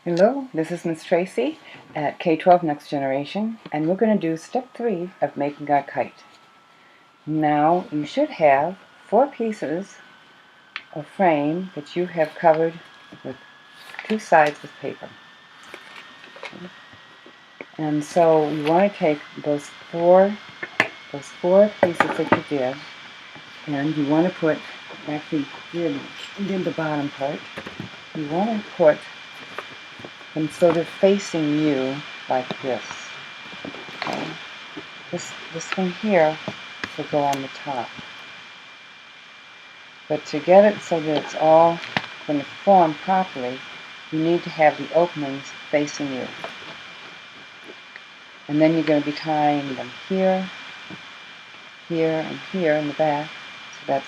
Hello, this is Miss Tracy at K-12 Next Generation, and we're going to do step 3 of making our kite. Now, you should have 4 pieces of frame that you have covered with 2 sides with paper. Okay. And so you want to take those four pieces that you did, and you want to put, actually did the bottom part, you want to put them sort of facing you like this. Okay. This one here will go on the top. But to get it so that it's all going to form properly, you need to have the openings facing you. And then you're going to be tying them here, here, and here in the back. So that's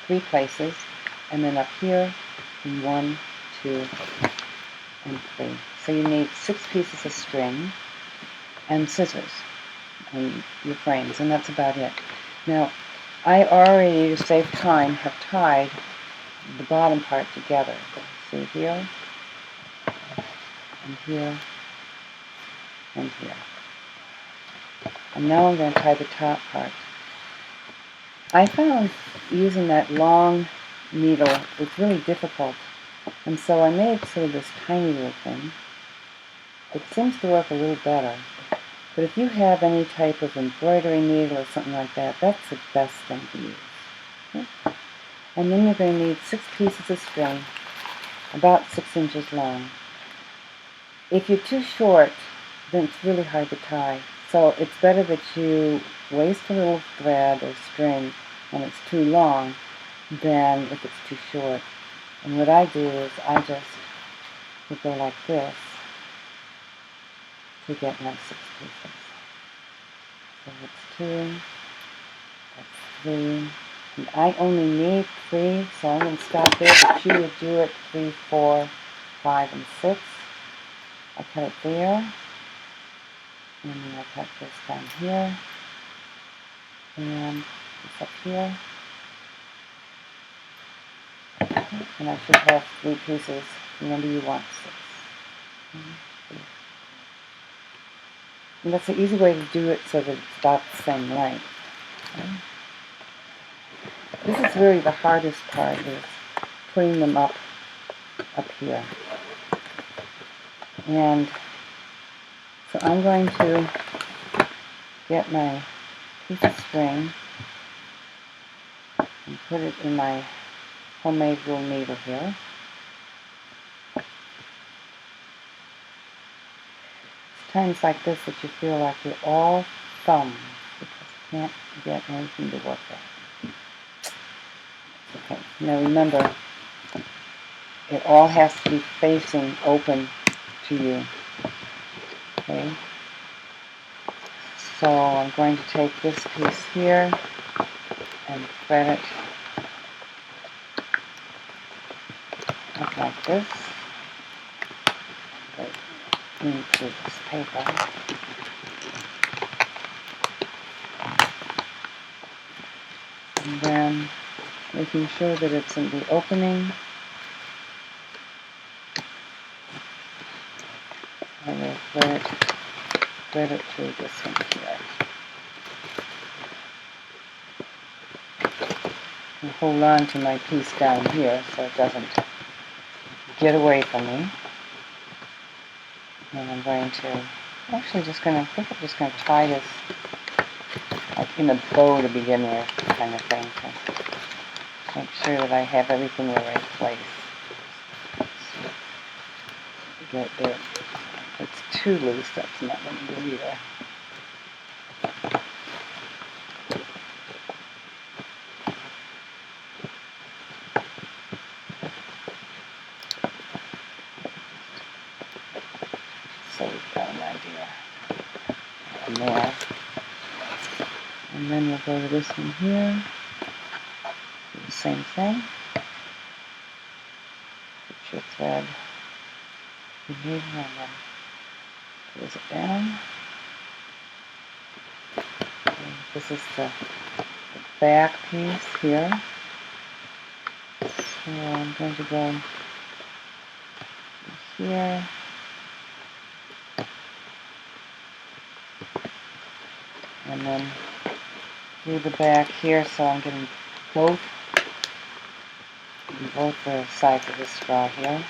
3 places. And then up here in 1, 2, and 3. So you need 6 pieces of string and scissors and your frames, and that's about it. Now, I already, to save time, have tied the bottom part together. See here, and here, and here. And now I'm going to tie the top part. I found using that long needle was really difficult, and so I made sort of this tiny little thing. It seems to work a little better. But if you have any type of embroidery needle or something like that, that's the best thing to use. Okay? And then you're going to need 6 pieces of string, about 6 inches long. If you're too short, then it's really hard to tie. So it's better that you waste a little thread or string when it's too long than if it's too short. And what I do is I just would go like this to get my 6 pieces. So that's 2, that's 3, and I only need 3, so I'm going to stop there, but you would do it 3, 4, 5, and 6. I cut it there, and then I cut this down here, and this up here, and I should have 3 pieces. Remember, you want 6. And that's an easy way to do it so that it's about the same length. Okay? This is really the hardest part, is putting them up here. And so I'm going to get my piece of string and put it in my homemade little needle here. It's times like this that you feel like you're all thumbs because you can't get anything to work with. Okay, now remember, it all has to be facing open to you. Okay, so I'm going to take this piece here and thread it up like this into this paper. And then making sure that it's in the opening. I will thread it through this one here. And hold on to my piece down here so it doesn't get away from me. And I'm going to, I think I'm just going to tie this like in a bow to begin with, kind of thing, to make sure that I have everything in the right place. Get it. If it's too loose, that's not going to do either. So we've got an idea. And there. And then we'll go to this one here. Do the same thing. Put your thread in here and then close it down. Okay, this is the back piece here. So I'm going to go here and then through the back here, so I'm getting both the sides of the straw here.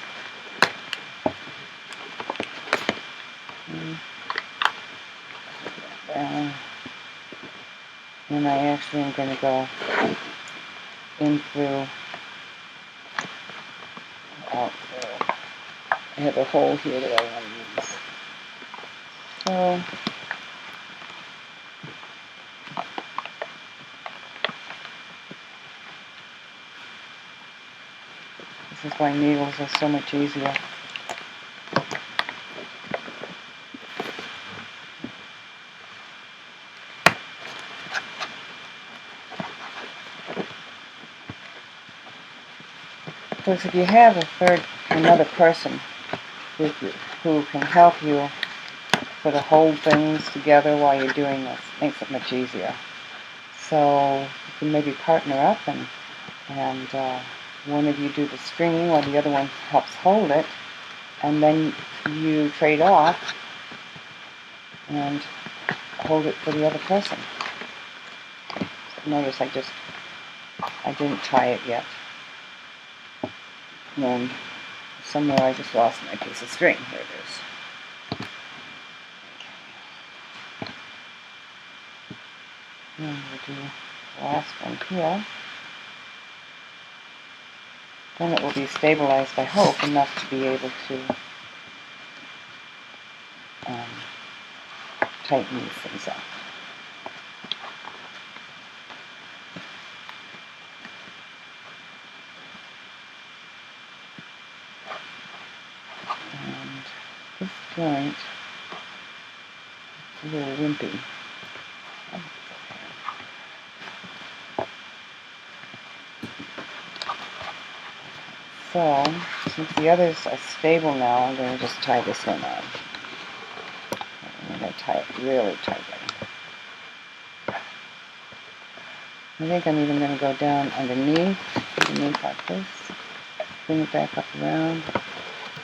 And I actually am going to go in through, out through. I have a hole here that I want to use. So, this is why needles are so much easier. Of course, if you have another person with you who can help you sort of hold things together while you're doing this, it makes it much easier. So you can maybe partner up and one of you do the stringing while the other one helps hold it, and then you trade off and hold it for the other person. Notice I didn't tie it yet. And somewhere I just lost my piece of string. Here it is. And we'll do the last one here. Then it will be stabilized, I hope, enough to be able to tighten these things up. And this joint is a little wimpy. So, since the others are stable now, I'm going to just tie this one on. I'm going to tie it really tightly. I think I'm even going to go down underneath like this, bring it back up around,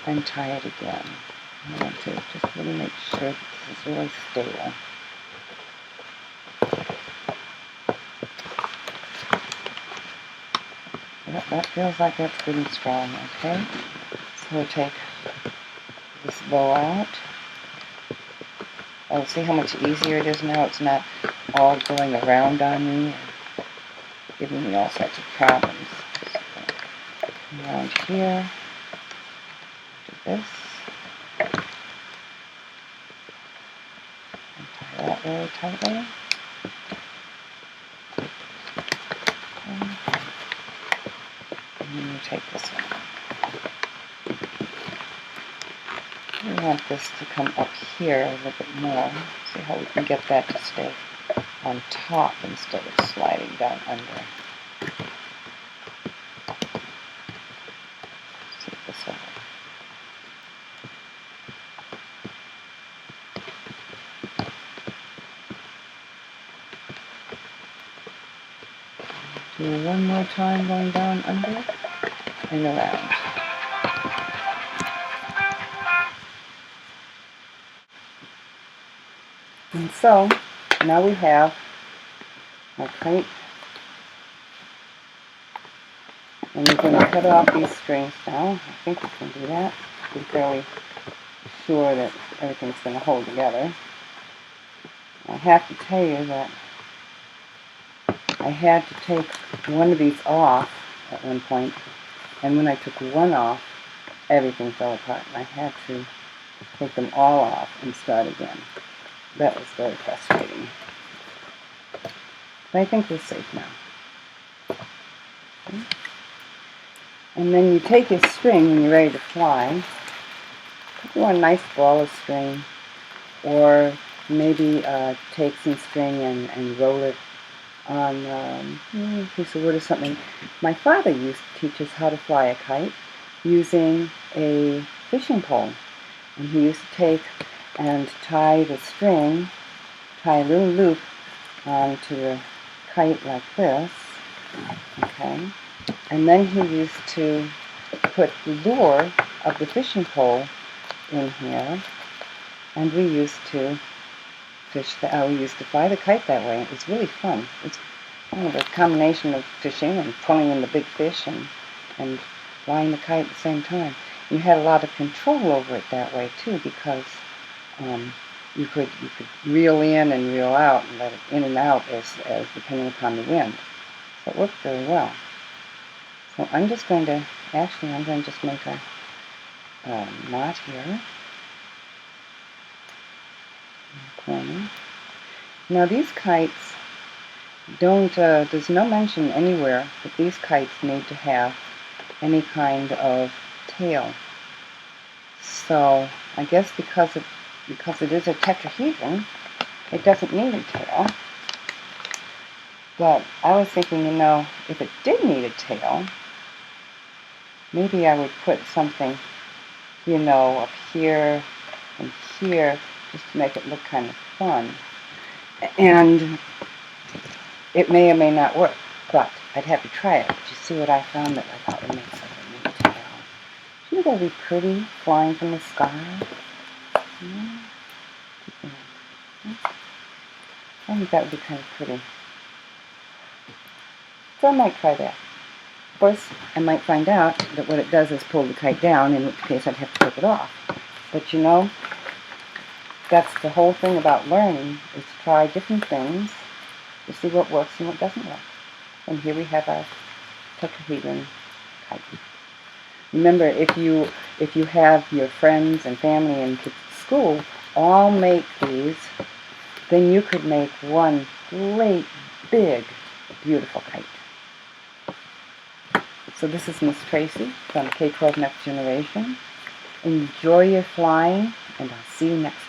and tie it again. I want to just really make sure that this is really stable. Yep, that feels like that's good and strong, okay? So we'll take this bow out. Oh, see how much easier it is now? It's not all going around on me and giving me all sorts of problems. So, around here, do this. And tie that really tightly. And then you take this one. We want this to come up here a little bit more. See how we can get that to stay on top instead of sliding down under. See this one. Do one more time going down under and around. And so, now we have our kite. And we're going to cut off these strings now. I think we can do that. Be fairly sure that everything's going to hold together. I have to tell you that I had to take one of these off at one point, and when I took one off, everything fell apart, and I had to take them all off and start again. That was very frustrating. But I think we're safe now. Okay. And then you take your string when you're ready to fly. You want a nice ball of string, or maybe take some string and roll it on a piece of wood or something. My father used to teach us how to fly a kite using a fishing pole. And he used to take and tie the string, tie a little loop onto the kite like this, okay? And then he used to put the lure of the fishing pole in here, and we used to fish that we used to fly the kite that way. It was really fun. It's kind of a combination of fishing and pulling in the big fish and flying the kite at the same time. You had a lot of control over it that way too, because you could reel in and reel out and let it in and out as depending upon the wind. So it worked very well. So I'm just going to just make a knot here in the corner. Now these kites don't, there's no mention anywhere that these kites need to have any kind of tail. So I guess because it is a tetrahedron, it doesn't need a tail. But I was thinking, if it did need a tail, maybe I would put something, up here and here, just to make it look kind of fun. And it may or may not work, but I'd have to try it. But you see what I found that I thought would make such a neat tail. Shouldn't that be pretty, flying from the sky? Yeah. I think that would be kind of pretty. So I might try that. Of course, I might find out that what it does is pull the kite down, in which case I'd have to take it off. But that's the whole thing about learning, is to try different things to see what works and what doesn't work. And here we have our tetrahedron kite. Remember, if you have your friends and family and kids at school all make these, then you could make one great, big, beautiful kite. So this is Miss Tracy from K-12 Next Generation. Enjoy your flying, and I'll see you next time.